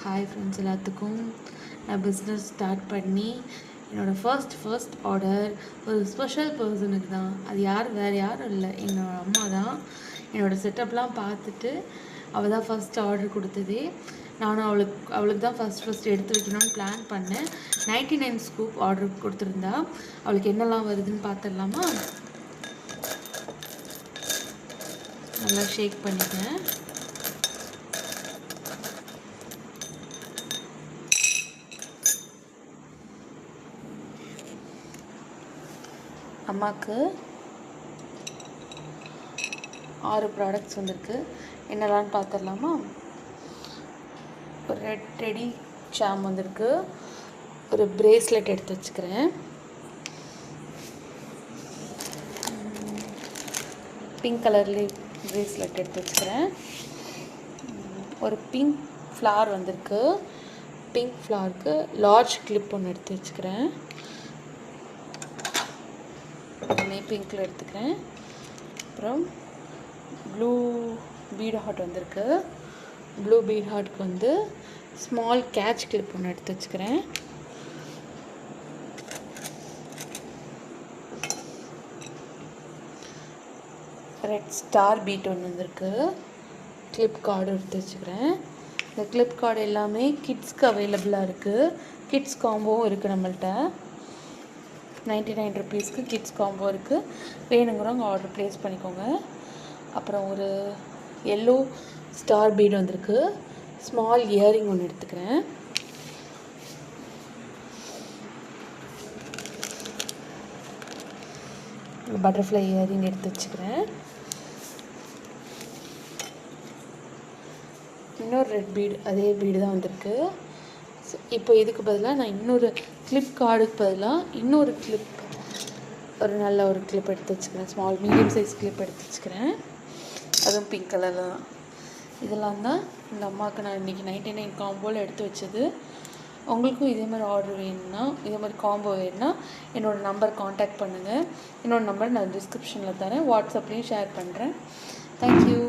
Hi friends எல்லாத்துக்கும். நான் business start பண்ணி என்னோடய ஃபர்ஸ்ட் ஆர்டர் ஒரு ஸ்பெஷல் பர்சனுக்கு தான். அது வேறு யாரும் இல்லை, என்னோடய அம்மா தான். என்னோடய செட்டப்லாம் பார்த்துட்டு அவள் தான் ஃபஸ்ட் ஆர்டர் கொடுத்ததே. நானும் அவளுக்கு தான் ஃபஸ்ட் எடுத்து வைக்கணும்னு பிளான் பண்ணேன். 99 ஸ்கூப் ஆர்டர் கொடுத்துருந்தா. அவளுக்கு என்னெல்லாம் வருதுன்னு பார்த்துடலாமா? நல்லா ஷேக் பண்ணிட்டேன். அம்மாவுக்கு 6 ப்ராடக்ட்ஸ் வந்திருக்கு. என்னெல்லாம்னு பார்த்துடலாமா? ஒரு ரெட் டெடி சாம் வந்திருக்கு. ஒரு பிரேஸ்லெட் எடுத்து வச்சுக்கிறேன். பிங்க் கலர்லேயே பிரேஸ்லெட் எடுத்து வச்சுக்கிறேன். ஒரு பிங்க் ஃப்ளார் வந்திருக்கு. பிங்க் ஃப்ளாருக்கு லார்ஜ் கிளிப் ஒன்று எடுத்து வச்சுக்கிறேன். பிங்க்கில் எடுத்துக்கிறேன். அப்புறம் ப்ளூ பீட் ஹார்ட் வந்திருக்கு. ப்ளூ பீட் ஹார்ட்க்கு வந்து ஸ்மால் கேட்ச் கிளிப் ஒன்று எடுத்து வச்சுக்கிறேன். ரெட் ஸ்டார் பீட் ஒன்று வந்திருக்கு. கிளிப் கார்டு எடுத்து வச்சுக்கிறேன். இந்த கிளிப் கார்டு எல்லாமே கிட்ஸ்க்கு அவைலபிளாக இருக்குது. கிட்ஸ் காம்போவும் இருக்குது நம்மள்கிட்ட. 99 ருபீஸ்க்கு கிட்ஸ் காம்போ இருக்குது. வேணுங்கிறவங்க ஆர்டர் ப்ளேஸ் பண்ணிக்கோங்க. அப்புறம் ஒரு எல்லோ ஸ்டார் பீட் வந்திருக்கு. ஸ்மால் இயரிங் ஒன்று எடுத்துக்கிறேன். பட்டர்ஃப்ளை இயரிங் எடுத்து வச்சுக்கிறேன். இன்னொரு ரெட் பீடு, அதே பீடு தான் வந்திருக்கு. இப்போ இதுக்கு பதிலாக நான் இன்னொரு கிளிப் கார்டுக்கு பதிலாக இன்னொரு கிளிப், நல்ல ஒரு கிளிப் எடுத்து வச்சுக்கிறேன். ஸ்மால் மீடியம் சைஸ் கிளிப் எடுத்து வச்சுக்கிறேன். அதுவும் பிங்க் கலரில் தான். இதெல்லாம் தான் இந்த அம்மாவுக்கு நான் இன்றைக்கி 99 காம்போவில் எடுத்து வச்சது. உங்களுக்கும் இதே மாதிரி ஆர்டர் வேணும்னா, இதே மாதிரி காம்போ வேணும்னா என்னோடய நம்பர் காண்டாக்ட் பண்ணுங்கள். என்னோடய நம்பர் நான் டிஸ்கிரிப்ஷனில் தரேன். வாட்ஸ்அப்லேயும் ஷேர் பண்ணுறேன். தேங்க்யூ.